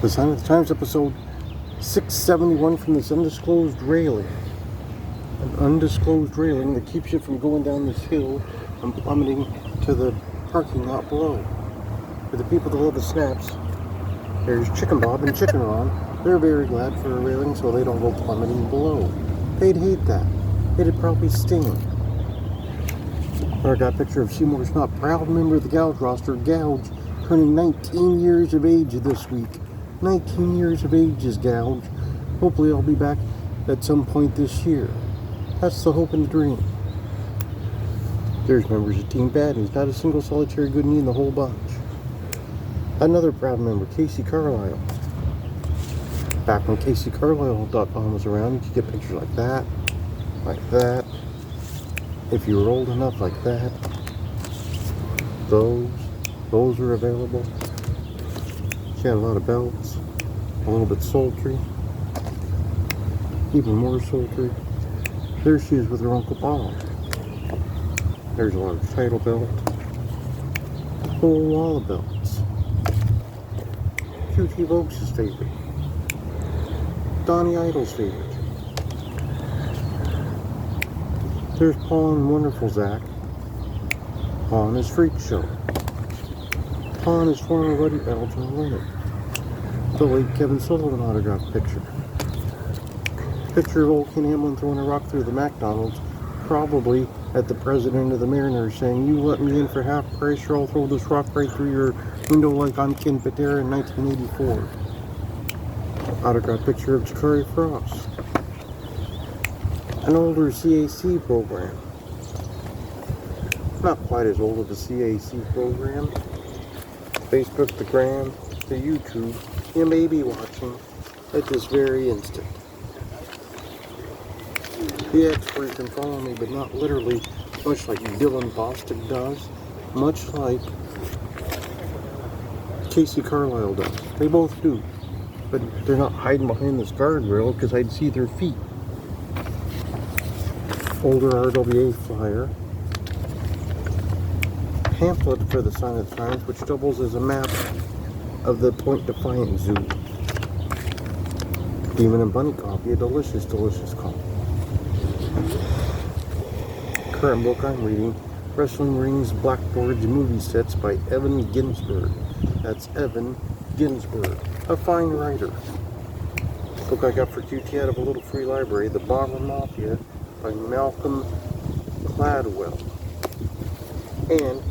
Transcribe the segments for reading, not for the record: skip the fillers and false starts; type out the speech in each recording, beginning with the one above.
The Sign of the Times, episode 671 from this undisclosed railing. An undisclosed railing that keeps you from going down this hill and plummeting to the parking lot below. For the people that love the snaps, there's Chicken Bob and Chicken Ron. They're very glad for a railing so they don't go plummeting below. They'd hate that. It'd probably sting. I got a picture of Seymour's Not proud member of the Gouge roster, Gouge, turning 19 years of age this week. 19 years of age is Gouge. Hopefully I'll be back at some point this year. That's the hope and the dream. There's members of Team Badney's, not a single solitary good knee in the whole bunch. Another proud member, Casey Carlisle. Back when CaseyCarlisle.com was around, you could get pictures like that. If you were old enough, like that. Those are available. She had a lot of belts, a little bit sultry, even more sultry. There she is with her Uncle Bob. There's a large title belt, a whole wall of belts. QT Vokes' favorite, Donnie Idol's favorite. There's Paul and Wonderful Zach on his freak show. Paul and his former buddy battled to the limit. The late Kevin Sullivan autographed picture. Picture of old Ken Hamlin throwing a rock through the McDonald's, probably at the president of the Mariners, saying, "You let me in for half price or I'll throw this rock right through your window like I'm Ken Patera in 1984. Autographed picture of Jakari Frost. An older CAC program. Not quite as old of a CAC program. Facebook, the Gram, the YouTube, you may be watching at this very instant. The expert can follow me, but not literally, much like Dylan Bostic does, much like Casey Carlisle does. They both do, but they're not hiding behind this guardrail because I'd see their feet. Older RWA flyer. Pamphlet for the Sign of the Times, which doubles as a map of the Point Defiant Zoo. Demon and Bunny coffee, a delicious, delicious coffee. Current book I'm reading, Wrestling Rings, Blackboards, Movie Sets by Evan Ginsberg. That's Evan Ginsberg, a fine writer. Book I got for QT out of a little free library, The Bomber Mafia by Malcolm Gladwell. And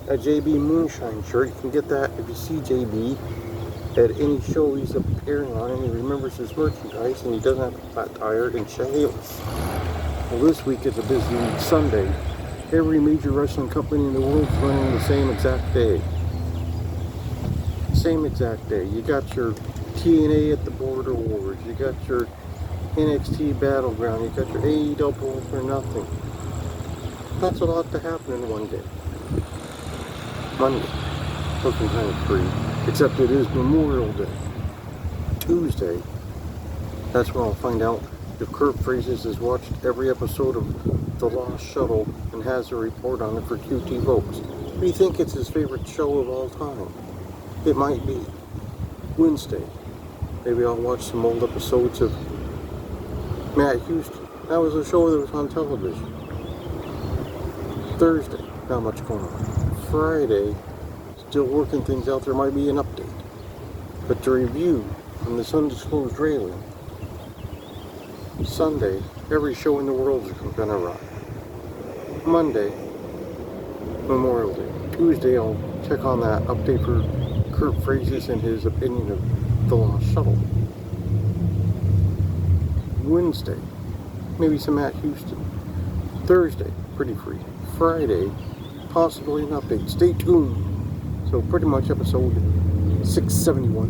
a JB Moonshine shirt. You can get that if you see JB at any show he's appearing on and he remembers his merchandise and he doesn't have a flat tire and Chehalis. Well, this week is a busy Sunday. Every major wrestling company in the world is running the same exact day. Same exact day. You got your TNA at the Border Wars. You got your NXT Battleground. You got your AEW for nothing. That's a lot to happen in one day. Monday, looking kind of free, except it is Memorial Day. Tuesday, that's when I'll find out if Kurt Phrases has watched every episode of The Lost Shuttle and has a report on it for QT Vokes. We think it's his favorite show of all time. It might be. Wednesday, maybe I'll watch some old episodes of Matt Houston. That was a show that was on television. Thursday, not much going on. Friday, still working things out. There might be an update. But to review from this undisclosed railing, Sunday, every show in the world is going to run. Monday, Memorial Day. Tuesday, I'll check on that update for Kurt Phrases and his opinion of The Lost Shuttle. Wednesday, maybe some Matt Houston. Thursday, pretty free. Friday, possibly an update. Stay tuned. So pretty much episode 671